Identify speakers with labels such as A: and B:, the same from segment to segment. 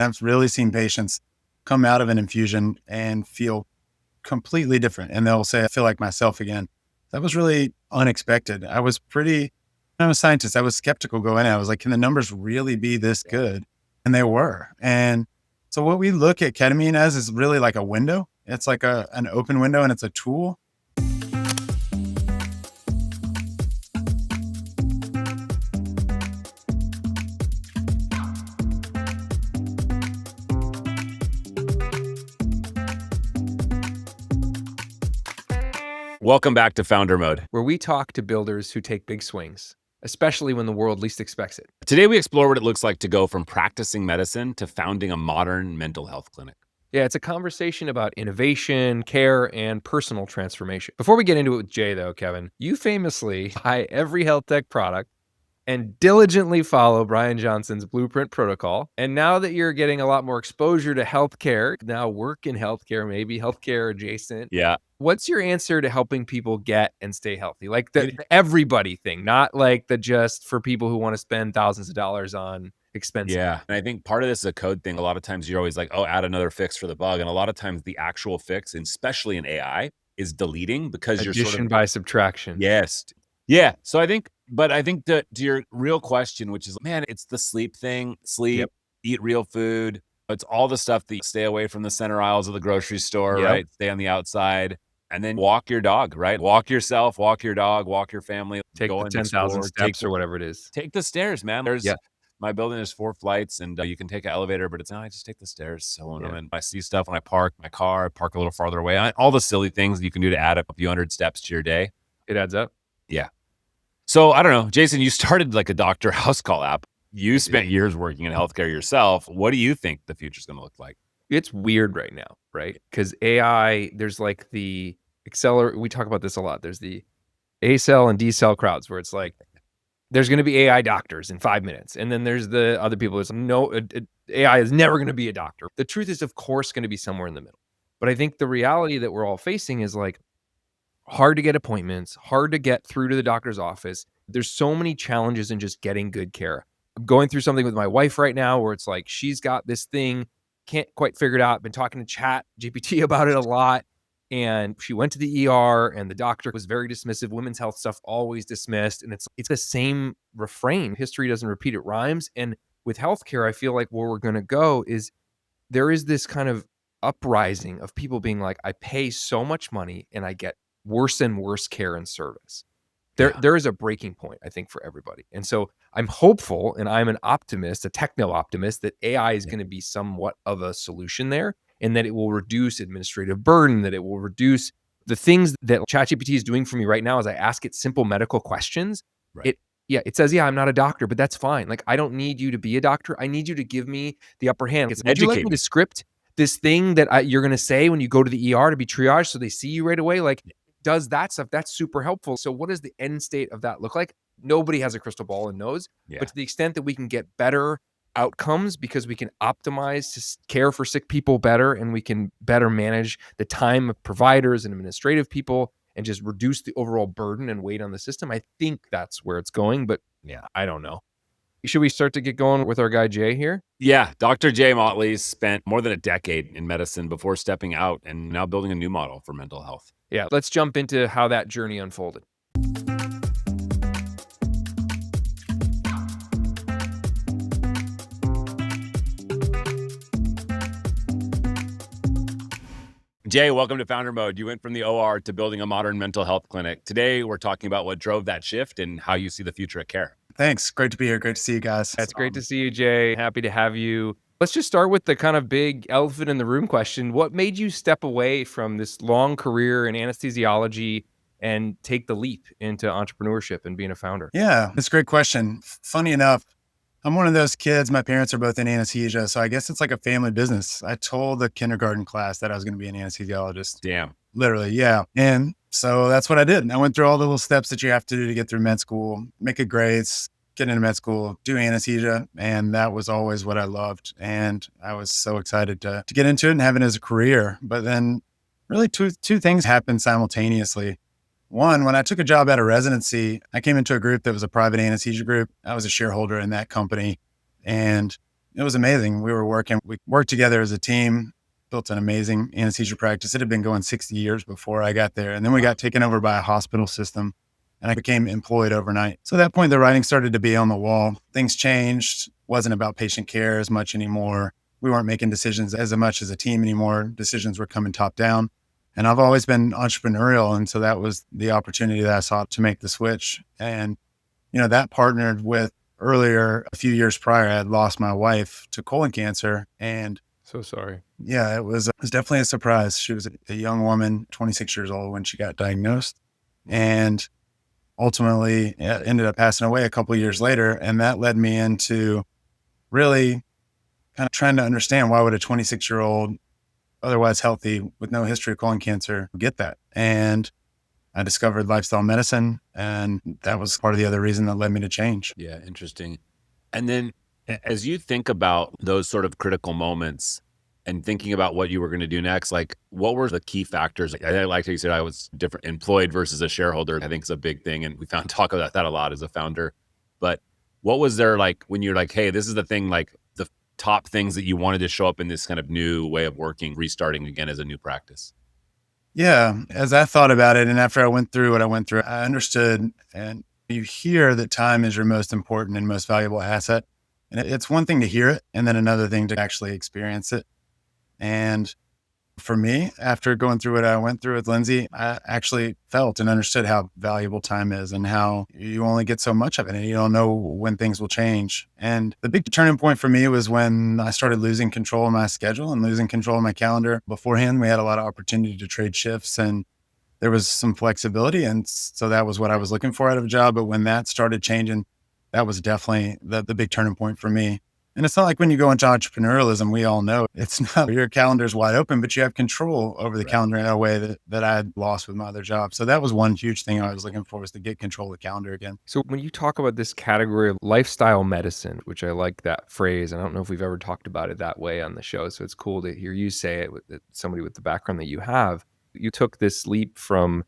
A: I've really seen patients come out of an infusion and feel completely different. And they'll say, I feel like myself again. That was really unexpected. I'm a scientist. I was skeptical going in. I was like, can the numbers really be this good? And they were. And so what we look at ketamine as is really like a window. It's like an open window, and it's a tool.
B: Welcome back to Founder Mode,
C: where we talk to builders who take big swings, especially when the world least expects it.
B: Today, we explore what it looks like to go from practicing medicine to founding a modern mental health clinic.
C: Yeah, it's a conversation about innovation, care, and personal transformation. Before we get into it with Jay, though, Kevin, you famously buy every health tech product and diligently follow Brian Johnson's blueprint protocol. And now that you're getting a lot more exposure to healthcare, now work in healthcare, maybe healthcare adjacent.
B: Yeah.
C: What's your answer to helping people get and stay healthy? Like the everybody thing, not like the just for people who want to spend thousands of dollars on expensive.
B: Yeah. And I think part of this is a code thing. A lot of times you're always like, oh, add another fix for the bug. And a lot of times the actual fix, and especially in AI, is deleting because you're
C: Addition by subtraction.
B: Yes. Yeah. So I think to your real question, which is, man, it's the sleep thing. Sleep, Eat real food. It's all the stuff that you stay away from the center aisles of the grocery store, right? Stay on the outside. And then walk your dog, right? Walk yourself, walk your dog, walk your family.
C: Take the 10,000 steps or whatever it is.
B: Take the stairs, man. My building is 4 flights, and you can take an elevator, but I just take the stairs. So when I see stuff, when I park my car, I park a little farther away. All the silly things you can do to add up a few hundred steps to your day.
C: It adds up.
B: Yeah. So I don't know, Jason, you started like a doctor house call app. You spent years working in healthcare yourself. What do you think the future's going to look like?
C: It's weird right now, right? Because AI, there's like the accelerate. We talk about this a lot. There's the A cell and D cell crowds where it's like, there's going to be AI doctors in 5 minutes. And then there's the other people. It's no, AI is never going to be a doctor. The truth is, of course, going to be somewhere in the middle. But I think the reality that we're all facing is like hard to get appointments, hard to get through to the doctor's office. There's so many challenges in just getting good care. I'm going through something with my wife right now where it's like, she's got this thing, can't quite figure it out. Been talking to Chat GPT about it a lot. And she went to the ER and the doctor was very dismissive. Women's health stuff always dismissed. And it's the same refrain. History doesn't repeat, it rhymes. And with healthcare, I feel like where we're going to go is there is this kind of uprising of people being like, I pay so much money and I get worse and worse care and service. There is a breaking point, I think, for everybody. And so I'm hopeful, and I'm an optimist, a techno-optimist, that AI is going to be somewhat of a solution there, and that it will reduce administrative burden, that it will reduce the things that ChatGPT is doing for me right now as I ask it simple medical questions.
B: Right.
C: It says, I'm not a doctor, but that's fine. Like, I don't need you to be a doctor. I need you to give me the upper hand. Would you like me to script this thing that you're going to say when you go to the ER to be triaged so they see you right away? Like, does that stuff, that's super helpful. So what does the end state of that look like? Nobody has a crystal ball and knows, but to the extent that we can get better outcomes because we can optimize to care for sick people better, and we can better manage the time of providers and administrative people and just reduce the overall burden and weight on the system, I think that's where it's going. But I don't know. Should we start to get going with our guy Jay here?
B: Yeah, Dr. Jay Motley spent more than a decade in medicine before stepping out and now building a new model for mental health.
C: Yeah, let's jump into how that journey unfolded.
B: Jay, welcome to Founder Mode. You went from the OR to building a modern mental health clinic. Today, we're talking about what drove that shift and how you see the future at care.
A: Thanks. Great to be here. Great to see you guys.
C: That's great to see you, Jay. Happy to have you. Let's just start with the kind of big elephant in the room question. What made you step away from this long career in anesthesiology and take the leap into entrepreneurship and being a founder?
A: Yeah, that's a great question. Funny enough, I'm one of those kids. My parents are both in anesthesia, so I guess it's like a family business. I told the kindergarten class that I was going to be an anesthesiologist.
B: Damn.
A: Literally, yeah. And so that's what I did. I went through all the little steps that you have to do to get through med school, make good grades, get into med school, do anesthesia. And that was always what I loved. And I was so excited to get into it and have it as a career. But then really two things happened simultaneously. One, when I took a job out of residency, I came into a group that was a private anesthesia group. I was a shareholder in that company. And It was amazing. We worked together as a team, built an amazing anesthesia practice. It had been going 60 years before I got there. And then we got taken over by a hospital system and I became employed overnight. So at that point, the writing started to be on the wall. Things changed. Wasn't about patient care as much anymore. We weren't making decisions as much as a team anymore. Decisions were coming top down. And I've always been entrepreneurial. And so that was the opportunity that I saw to make the switch. And, that partnered with earlier, a few years prior, I had lost my wife to colon cancer. And
C: So sorry.
A: yeah, it was definitely a surprise. She was a young woman, 26 years old when she got diagnosed. And ultimately ended up passing away a couple of years later. And that led me into really kind of trying to understand why would a 26-year-old otherwise healthy with no history of colon cancer get that. And I discovered lifestyle medicine, and that was part of the other reason that led me to change.
B: Yeah, interesting. And then as you think about those sort of critical moments and thinking about what you were going to do next, like what were the key factors? I like how you said I was different employed versus a shareholder. I think is a big thing. And we talk about that a lot as a founder. But what was there like when you're like, hey, this is the thing, like the top things that you wanted to show up in this kind of new way of working, restarting again as a new practice?
A: Yeah, as I thought about it, and after I went through what I went through, I understood. And you hear that time is your most important and most valuable asset. And it's one thing to hear it, and then another thing to actually experience it. And for me, after going through what I went through with Lindsay, I actually felt and understood how valuable time is and how you only get so much of it and you don't know when things will change. And the big turning point for me was when I started losing control of my schedule and losing control of my calendar. Beforehand, we had a lot of opportunity to trade shifts and there was some flexibility. And so that was what I was looking for out of a job. But when that started changing, that was definitely the big turning point for me. And it's not like when you go into entrepreneurialism, we all know it's not your calendar's wide open, but you have control over the calendar in a way that I had lost with my other job. So that was one huge thing I was looking for, was to get control of the calendar again.
C: So when you talk about this category of lifestyle medicine, which I like that phrase, I don't know if we've ever talked about it that way on the show. So it's cool to hear you say it with somebody with the background that you have. You took this leap from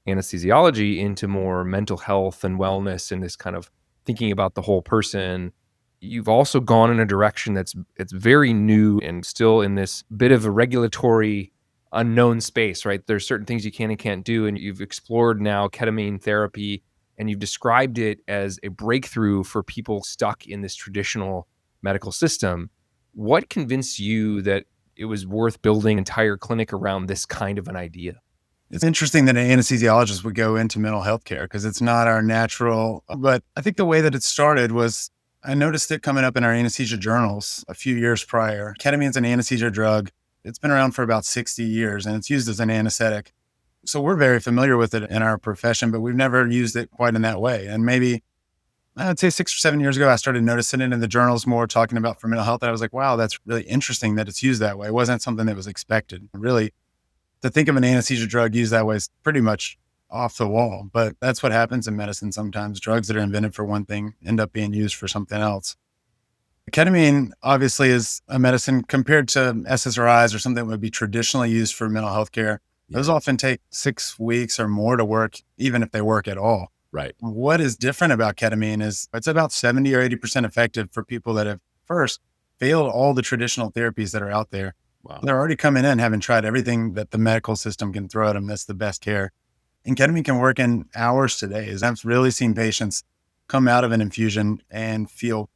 C: anesthesiology into more mental health and wellness and this kind of thinking about the whole person. You've also gone in a direction it's very new and still in this bit of a regulatory unknown space, right? There's certain things you can and can't do, and you've explored now ketamine therapy, and you've described it as a breakthrough for people stuck in this traditional medical system. What convinced you that it was worth building an entire clinic around this kind of an idea?
A: It's interesting that an anesthesiologist would go into mental health care because it's not our natural, but I think the way that it started was I noticed it coming up in our anesthesia journals a few years prior. Ketamine's an anesthesia drug. It's been around for about 60 years and it's used as an anesthetic. So we're very familiar with it in our profession, but we've never used it quite in that way. And maybe I'd say 6 or 7 years ago, I started noticing it in the journals more, talking about for mental health. And I was like, wow, that's really interesting that it's used that way. It wasn't something that was expected. Really, to think of an anesthesia drug used that way is pretty much off the wall, but that's what happens in medicine sometimes. Drugs that are invented for one thing end up being used for something else. Ketamine obviously is a medicine compared to SSRIs or something that would be traditionally used for mental health care. Those often take 6 weeks or more to work, even if they work at all.
B: Right.
A: What is different about ketamine is it's about 70 or 80% effective for people that have first failed all the traditional therapies that are out there.
B: Wow.
A: They're already coming in having tried everything that the medical system can throw at them. That's the best care. And ketamine can work in hours to days. I've really seen patients come out of an infusion and feel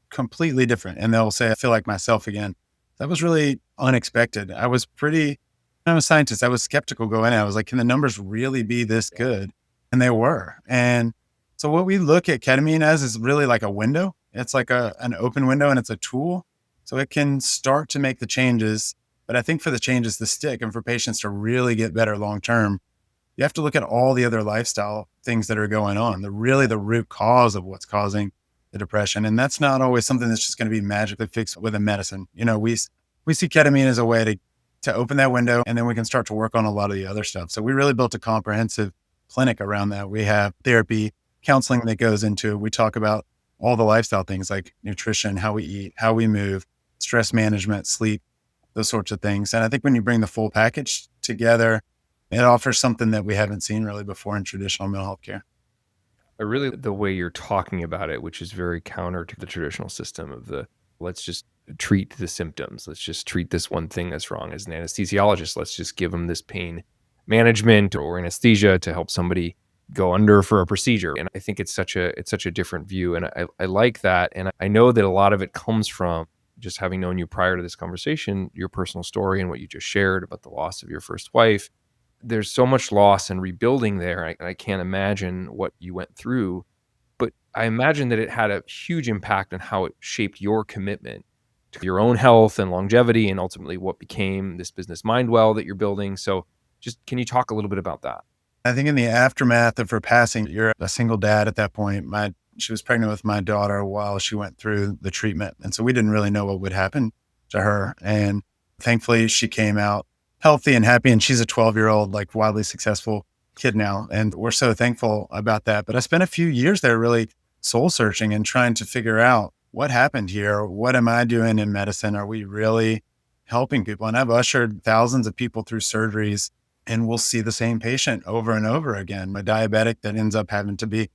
A: completely different. And they'll say, I feel like myself again. That was really unexpected. I'm a scientist. I was skeptical going in. I was like, can the numbers really be this good? And they were. And so what we look at ketamine as is really like a window. It's like an open window and it's a tool. So it can start to make the changes. But I think for the changes to stick and for patients to really get better long-term, you have to look at all the other lifestyle things that are going on. The root cause of what's causing the depression. And that's not always something that's just going to be magically fixed with a medicine. We see ketamine as a way to open that window, and then we can start to work on a lot of the other stuff. So we really built a comprehensive clinic around that. We have therapy, counseling that goes into it. We talk about all the lifestyle things like nutrition, how we eat, how we move, stress management, sleep, those sorts of things. And I think when you bring the full package together, it offers something that we haven't seen really before in traditional mental health care.
C: Really, the way you're talking about it, which is very counter to the traditional system of the let's just treat the symptoms. Let's just treat this one thing that's wrong. As an anesthesiologist, let's just give them this pain management or anesthesia to help somebody go under for a procedure. And I think it's such a different view. And I like that. And I know that a lot of it comes from just having known you prior to this conversation, your personal story and what you just shared about the loss of your first wife. There's so much loss and rebuilding there. I can't imagine what you went through, but I imagine that it had a huge impact on how it shaped your commitment to your own health and longevity and ultimately what became this business MindWell that you're building. So just, can you talk a little bit about that?
A: I think in the aftermath of her passing, you're a single dad at that point. She was pregnant with my daughter while she went through the treatment. And so we didn't really know what would happen to her. And thankfully she came out healthy and happy. And she's a 12-year-old, like wildly successful kid now. And we're so thankful about that. But I spent a few years there really soul searching and trying to figure out what happened here. What am I doing in medicine? Are we really helping people? And I've ushered thousands of people through surgeries, and we'll see the same patient over and over again. A diabetic that ends up having to be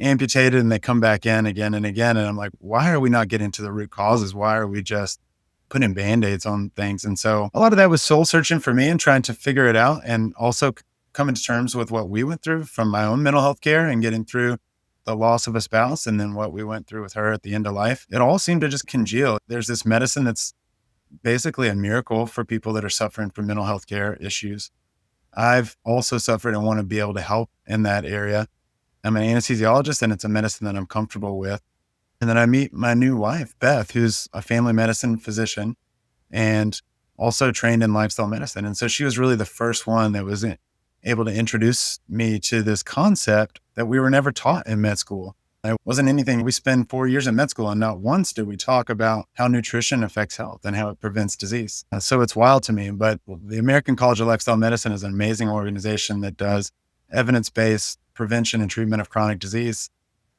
A: amputated and they come back in again and again. And I'm like, why are we not getting to the root causes? Why are we just putting Band-Aids on things? And so a lot of that was soul searching for me and trying to figure it out, and also coming to terms with what we went through from my own mental health care and getting through the loss of a spouse, and then what we went through with her at the end of life. It all seemed to just congeal. There's this medicine that's basically a miracle for people that are suffering from mental health care issues. I've also suffered and want to be able to help in that area. I'm an anesthesiologist, and it's a medicine that I'm comfortable with. And then I meet my new wife, Beth, who's a family medicine physician and also trained in lifestyle medicine. And so she was really the first one that was able to introduce me to this concept that we were never taught in med school. It wasn't anything. We spent 4 years in med school, and not once did we talk about how nutrition affects health and how it prevents disease. So it's wild to me. But the American College of Lifestyle Medicine is an amazing organization that does evidence-based prevention and treatment of chronic disease.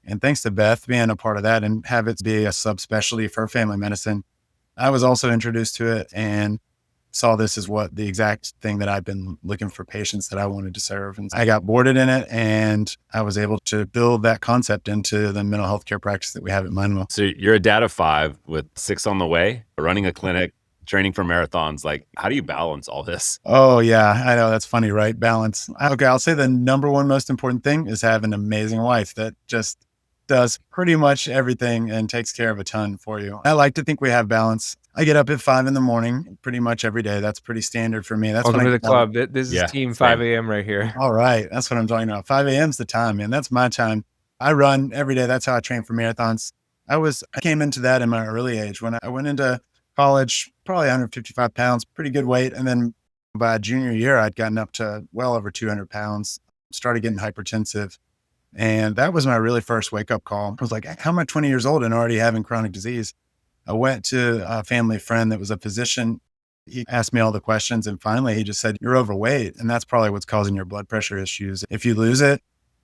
A: And thanks to Beth being a part of that and have it be a subspecialty for family medicine, I was also introduced to it and saw this as the exact thing that I've been looking for patients that I wanted to serve. And I got boarded in it, and I was able to build that concept into the mental health care practice that we have at MindWell.
B: So you're a dad of 5 with 6 on the way, running a clinic, training for marathons. Like, how do you balance all this?
A: Oh yeah, I know, that's funny, right? Balance. Okay, I'll say the number one most important thing is having an amazing wife that just does pretty much everything and takes care of a ton for you. I like to think we have balance. I get up at 5 a.m. pretty much every day. That's pretty standard for me. That's
C: Welcome to the club. This is team 5 a.m. right here.
A: All right. That's what I'm talking about. 5 a.m. is the time, man. That's my time. I run every day. That's how I train for marathons. I came into that in my early age. When I went into college, probably 155 pounds, pretty good weight. And then by junior year, I'd gotten up to well over 200 pounds, started getting hypertensive. And that was my really first wake-up call. I was like, how am I 20 years old and already having chronic disease? I went to a family friend that was a physician. He asked me all the questions, and finally he just said, you're overweight, and that's probably what's causing your blood pressure issues. If you lose it,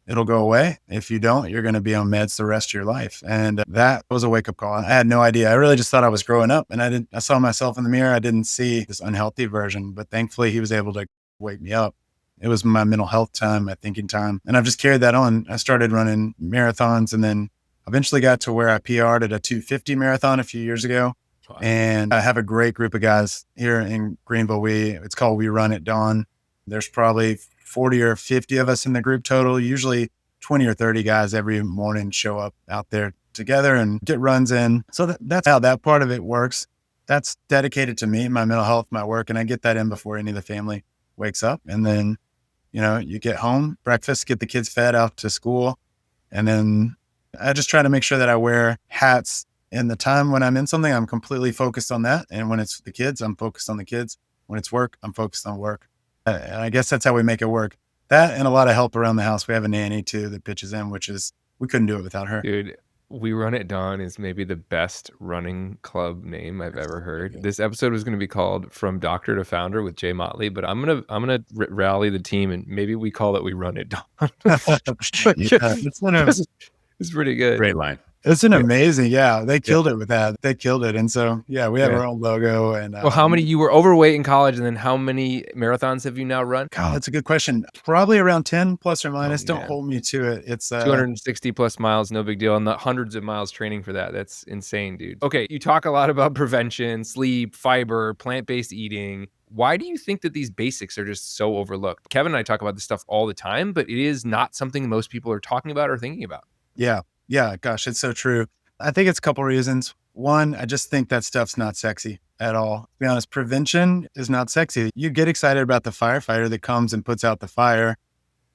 A: it'll go away. If you don't, you're going to be on meds the rest of your life. And that was a wake-up call. I had no idea. I really just thought I was growing up, and I saw myself in the mirror. I didn't see this unhealthy version, but thankfully he was able to wake me up. It was my mental health time, my thinking time. And I've just carried that on. I started running marathons, and then eventually got to where I PR'd at a 250 marathon a few years ago. Wow. And I have a great group of guys here in Greenville. It's called We Run at Dawn. There's probably 40 or 50 of us in the group total. Usually 20 or 30 guys every morning show up out there together and get runs in. So that's how that part of it works. That's dedicated to me, my mental health, my work. And I get that in before any of the family wakes up. And then, you get home, breakfast, get the kids fed out to school. And then I just try to make sure that I wear hats. In the time when I'm in something, I'm completely focused on that. And when it's the kids, I'm focused on the kids. When it's work, I'm focused on work. And I guess that's how we make it work. That and a lot of help around the house. We have a nanny too that pitches in, we couldn't do it without her.
C: Dude, We Run at Dawn is maybe the best running club name I've ever heard. This episode was going to be called From Doctor to Founder with Jay Motley, but I'm gonna rally the team and maybe we call it We Run at Dawn.
A: Yeah,
C: It's pretty good.
B: Great line.
A: Isn't amazing? Yeah, they killed it with that. They killed it. And so, yeah, we have our own logo. And
C: well, how many you were overweight in college, and then how many marathons have you now run?
A: God, that's a good question. Probably around 10 plus or minus. Don't
C: man.
A: hold me to it. It's
C: 260 plus miles, no big deal. And the hundreds of miles training for that. That's insane, dude. Okay, you talk a lot about prevention, sleep, fiber, plant-based eating. Why do you think that these basics are just so overlooked? Kevin and I talk about this stuff all the time, but it is not something most people are talking about or thinking about.
A: Yeah. Yeah. Gosh, it's so true. I think it's a couple reasons. One, I just think that stuff's not sexy at all. To be honest, prevention is not sexy. You get excited about the firefighter that comes and puts out the fire,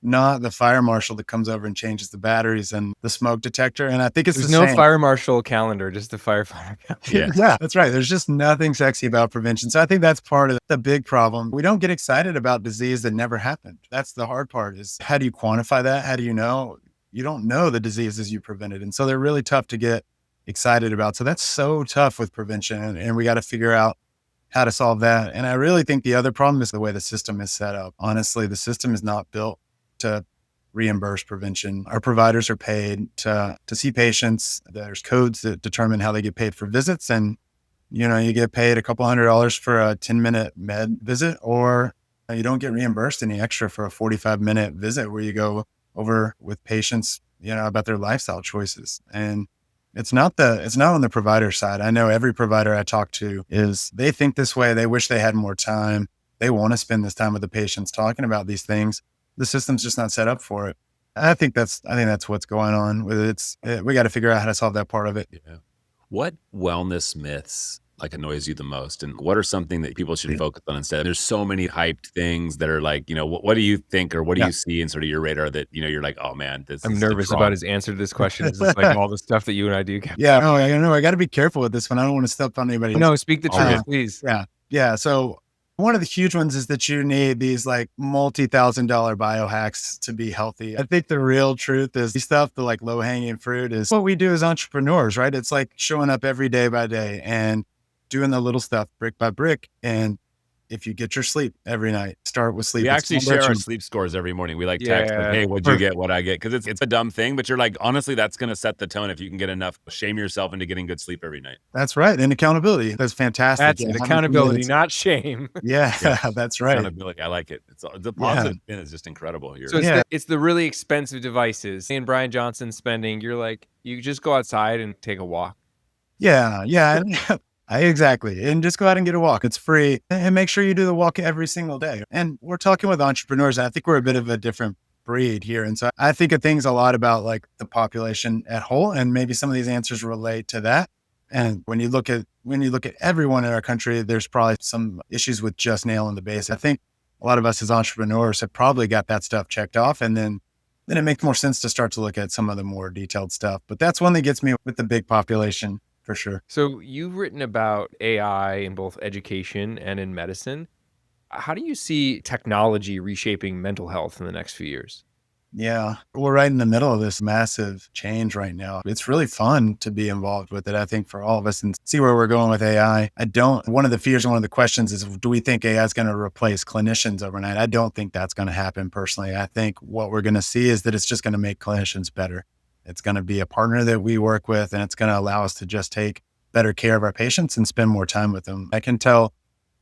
A: not the fire marshal that comes over and changes the batteries and the smoke detector. And I think it's
C: There's
A: the
C: no
A: same.
C: fire marshal calendar, just a firefighter calendar.
A: Yeah, that's right. There's just nothing sexy about prevention. So I think that's part of the big problem. We don't get excited about disease that never happened. That's the hard part is how do you quantify that? How do you know? You don't know the diseases you prevented. And so they're really tough to get excited about. So that's so tough with prevention. And we got to figure out how to solve that. And I really think the other problem is the way the system is set up. Honestly, the system is not built to reimburse prevention. Our providers are paid to see patients. There's codes that determine how they get paid for visits. And, you get paid a couple $100 for a 10-minute med visit, or you don't get reimbursed any extra for a 45-minute visit where you go over with patients, about their lifestyle choices. And it's not on the provider side. I know every provider I talk to they think this way. They wish they had more time. They want to spend this time with the patients talking about these things. The system's just not set up for it. I think that's what's going on with it. We got to figure out how to solve that part of it.
B: Yeah. What wellness myths annoys you the most, and what are something that people should focus on instead? There's so many hyped things that are what do you think, or what do you see in sort of your radar that you're like, oh man,
C: I'm nervous about his answer to this question. It's just all the stuff that you and I do.
A: Yeah, no, I know. I got to be careful with this one. I don't want to step on anybody.
C: No, speak the truth, please.
A: Yeah. So one of the huge ones is that you need these multi-$1,000 biohacks to be healthy. I think the real truth is these stuff, the low-hanging fruit is what we do as entrepreneurs, right? It's like showing up every day by day and doing the little stuff brick by brick. And if you get your sleep every night, start with sleep.
B: We actually share our sleep scores every morning. We text, hey, what'd you get? What'd I get? Because it's a dumb thing, but you're honestly, that's going to set the tone if you can get enough, shame yourself into getting good sleep every night.
A: That's right. And accountability. That's fantastic.
C: That's it. Accountability, not shame.
A: Yeah, that's right.
B: Accountability. I like it. The positive spin is just incredible here.
C: So it's the really expensive devices. And Brian Johnson spending, you're you just go outside and take a walk.
A: Yeah. Exactly. And just go out and get a walk. It's free. And make sure you do the walk every single day. And we're talking with entrepreneurs. I think we're a bit of a different breed here. And so I think of things a lot about the population at whole, and maybe some of these answers relate to that. And when you look at everyone in our country, there's probably some issues with just nailing the base. I think a lot of us as entrepreneurs have probably got that stuff checked off. And then it makes more sense to start to look at some of the more detailed stuff. But that's one that gets me with the big population. For sure.
C: So you've written about AI in both education and in medicine. How do you see technology reshaping mental health in the next few years?
A: Yeah, we're right in the middle of this massive change right now. It's really fun to be involved with it, I think, for all of us, and see where we're going with AI. One of the fears and one of the questions is, do we think AI is going to replace clinicians overnight? I don't think that's going to happen personally. I think what we're going to see is that it's just going to make clinicians better. It's going to be a partner that we work with, and it's going to allow us to just take better care of our patients and spend more time with them. I can tell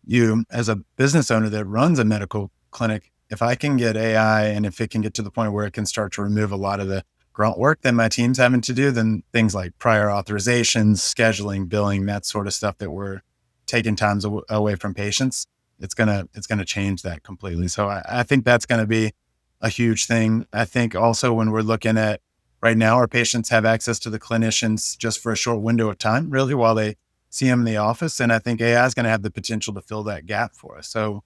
A: you as a business owner that runs a medical clinic, if I can get AI and if it can get to the point where it can start to remove a lot of the grunt work that my team's having to do, then things like prior authorizations, scheduling, billing, that sort of stuff that we're taking times away from patients, it's going to change that completely. So I think that's going to be a huge thing. I think also when we're looking at right now, our patients have access to the clinicians just for a short window of time, really, while they see them in the office. And I think AI is going to have the potential to fill that gap for us. So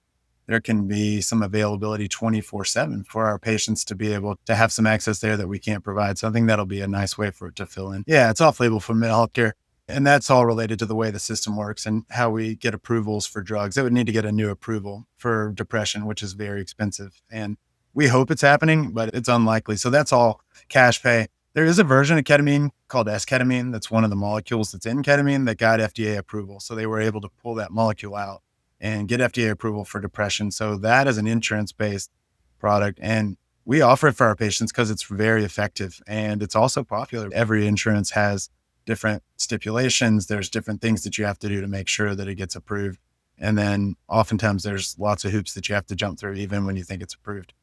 A: there can be some availability 24/7 for our patients to be able to have some access there that we can't provide. So I think that'll be a nice way for it to fill in. Yeah, it's off-label for mental health care. And that's all related to the way the system works and how we get approvals for drugs. It would need to get a new approval for depression, which is very expensive. And we hope it's happening, but it's unlikely. So that's all cash pay. There is a version of ketamine called S-ketamine. That's one of the molecules that's in ketamine that got FDA approval. So they were able to pull that molecule out and get FDA approval for depression. So that is an insurance-based product. And we offer it for our patients because it's very effective and it's also popular. Every insurance has different stipulations. There's different things that you have to do to make sure that it gets approved. And then oftentimes there's lots of hoops that you have to jump through, even when you think it's approved.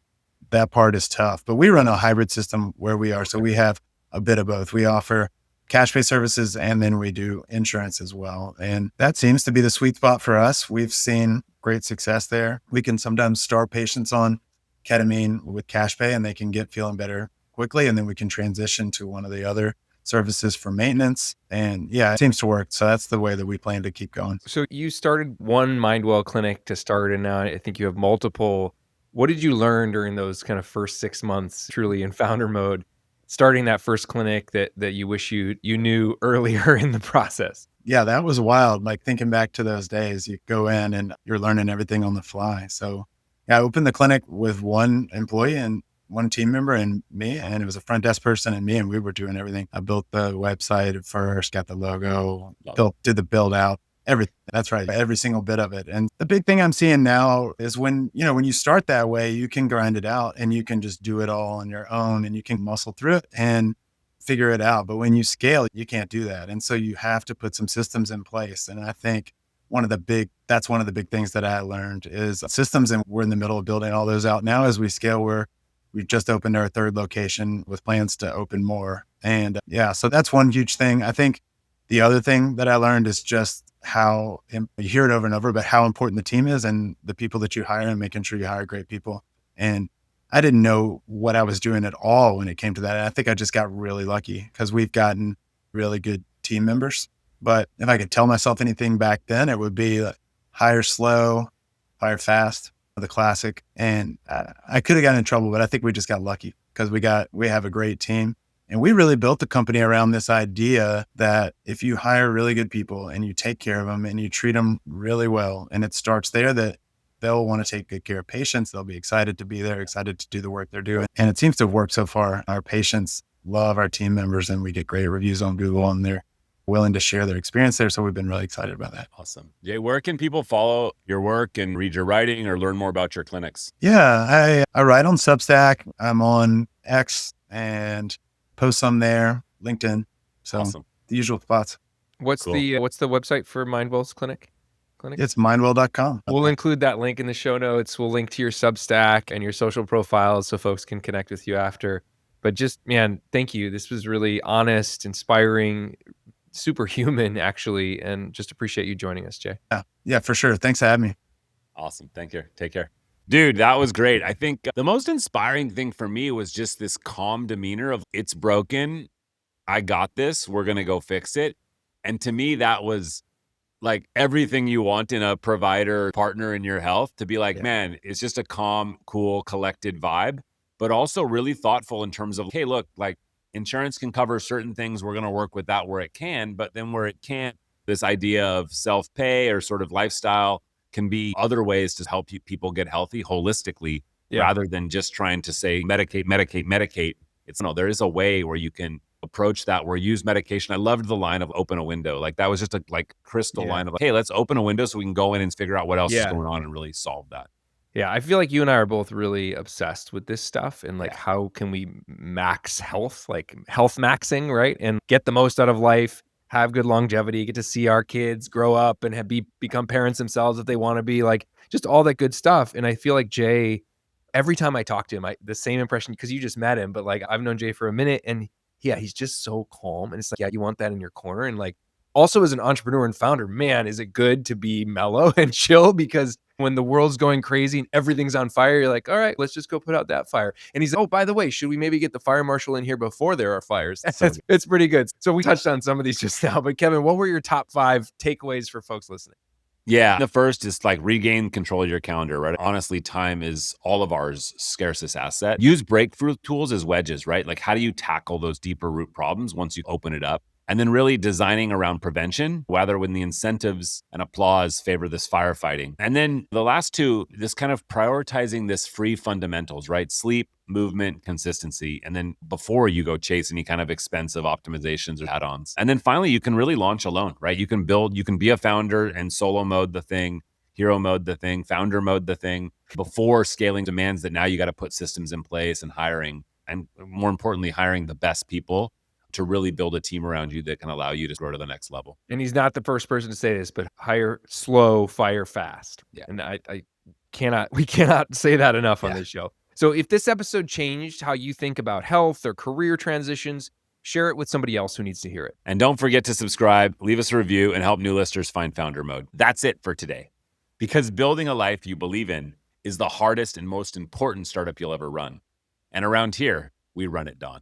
A: That part is tough, but we run a hybrid system where we are. So we have a bit of both. We offer cash pay services and then we do insurance as well. And that seems to be the sweet spot for us. We've seen great success there. We can sometimes start patients on ketamine with cash pay and they can get feeling better quickly. And then we can transition to one of the other services for maintenance. And yeah, it seems to work. So that's the way that we plan to keep going.
C: So you started one MindWell clinic to start, and now I think you have multiple. What did you learn during those kind of first 6 months, truly in founder mode, starting that first clinic that you wish you knew earlier in the process?
A: Yeah, that was wild. Like thinking back to those days, you go in and you're learning everything on the fly. So yeah, I opened the clinic with one employee and one team member and me, and it was a front desk person and me, and we were doing everything. I built the website at first, got the logo, did the build out, everything. That's right. Every single bit of it. And the big thing I'm seeing now is when you start that way, you can grind it out and you can just do it all on your own and you can muscle through it and figure it out. But when you scale, you can't do that. And so you have to put some systems in place. And I think that's one of the big things that I learned is systems. And we're in the middle of building all those out now as we scale. We've just opened our third location with plans to open more. And yeah, so that's one huge thing. I think the other thing that I learned is just how, you hear it over and over, but how important the team is and the people that you hire and making sure you hire great people. And I didn't know what I was doing at all when it came to that. And I think I just got really lucky because we've gotten really good team members. But if I could tell myself anything back then, it would be hire slow, hire fast, the classic. And I could have gotten in trouble, but I think we just got lucky because we have a great team. And we really built the company around this idea that if you hire really good people and you take care of them and you treat them really well, and it starts there, that they'll want to take good care of patients. They'll be excited to be there, excited to do the work they're doing. And it seems to have worked so far. Our patients love our team members and we get great reviews on Google and they're willing to share their experience there. So we've been really excited about that.
B: Awesome. Jay, where can people follow your work and read your writing or learn more about your clinics?
A: Yeah, I write on Substack. I'm on X and post some there, LinkedIn. So awesome. The usual spots.
C: What's the website for MindWell's clinic?
A: It's mindwell.com.
C: We'll include that link in the show notes. We'll link to your Substack and your social profiles so folks can connect with you after. But just, man, thank you. This was really honest, inspiring, superhuman, actually, and just appreciate you joining us, Jay.
A: Yeah, for sure. Thanks for having me.
B: Awesome. Thank you. Take care. Dude, that was great. I think the most inspiring thing for me was just this calm demeanor of it's broken. I got this. We're going to go fix it. And to me, that was like everything you want in a provider partner in your health, to be like, man, it's just a calm, cool, collected vibe, but also really thoughtful in terms of, hey, look, like insurance can cover certain things. We're going to work with that where it can, but then where it can't, this idea of self-pay or sort of lifestyle can be other ways to help people get healthy holistically rather than just trying to say medicate. It's there is a way where you can approach that, where use medication. I loved the line of open a window. Like that was just a crystal line of hey, let's open a window so we can go in and figure out what else is going on and really solve that.
C: Yeah, I feel like you and I are both really obsessed with this stuff and how can we max health, like health maxing, right? And get the most out of life, have good longevity, get to see our kids grow up and become parents themselves if they want to be, like just all that good stuff. And I feel like Jay, every time I talk to him, the same impression, because you just met him, but like I've known Jay for a minute and he's just so calm. And it's like, you want that in your corner. And like, also as an entrepreneur and founder, man, is it good to be mellow and chill, because when the world's going crazy and everything's on fire, you're like, all right, let's just go put out that fire. And he's like, oh, by the way, should we maybe get the fire marshal in here before there are fires? It's pretty good. So we touched on some of these just now, but Kevin, what were your top 5 takeaways for folks listening?
B: Yeah. The first is like regain control of your calendar, right? Honestly, time is all of ours scarcest asset. Use breakthrough tools as wedges, right? Like how do you tackle those deeper root problems once you open it up? And then really designing around prevention, whether when the incentives and applause favor this firefighting. And then the last 2, this kind of prioritizing this free fundamentals, right? Sleep, movement, consistency. And then before you go chase any kind of expensive optimizations or add-ons. And then finally, you can really launch alone, right? You can be a founder and solo mode the thing, hero mode the thing, founder mode the thing. before scaling demands that now you got to put systems in place and hiring, and more importantly, hiring the best people to really build a team around you that can allow you to grow to the next level.
C: And he's not the first person to say this, but hire slow, fire fast.
B: Yeah.
C: And we cannot say that enough on this show. So if this episode changed how you think about health or career transitions, share it with somebody else who needs to hear it.
B: And don't forget to subscribe, leave us a review, and help new listeners find Founder Mode. That's it for today. Because building a life you believe in is the hardest and most important startup you'll ever run. And around here, we run it, Don.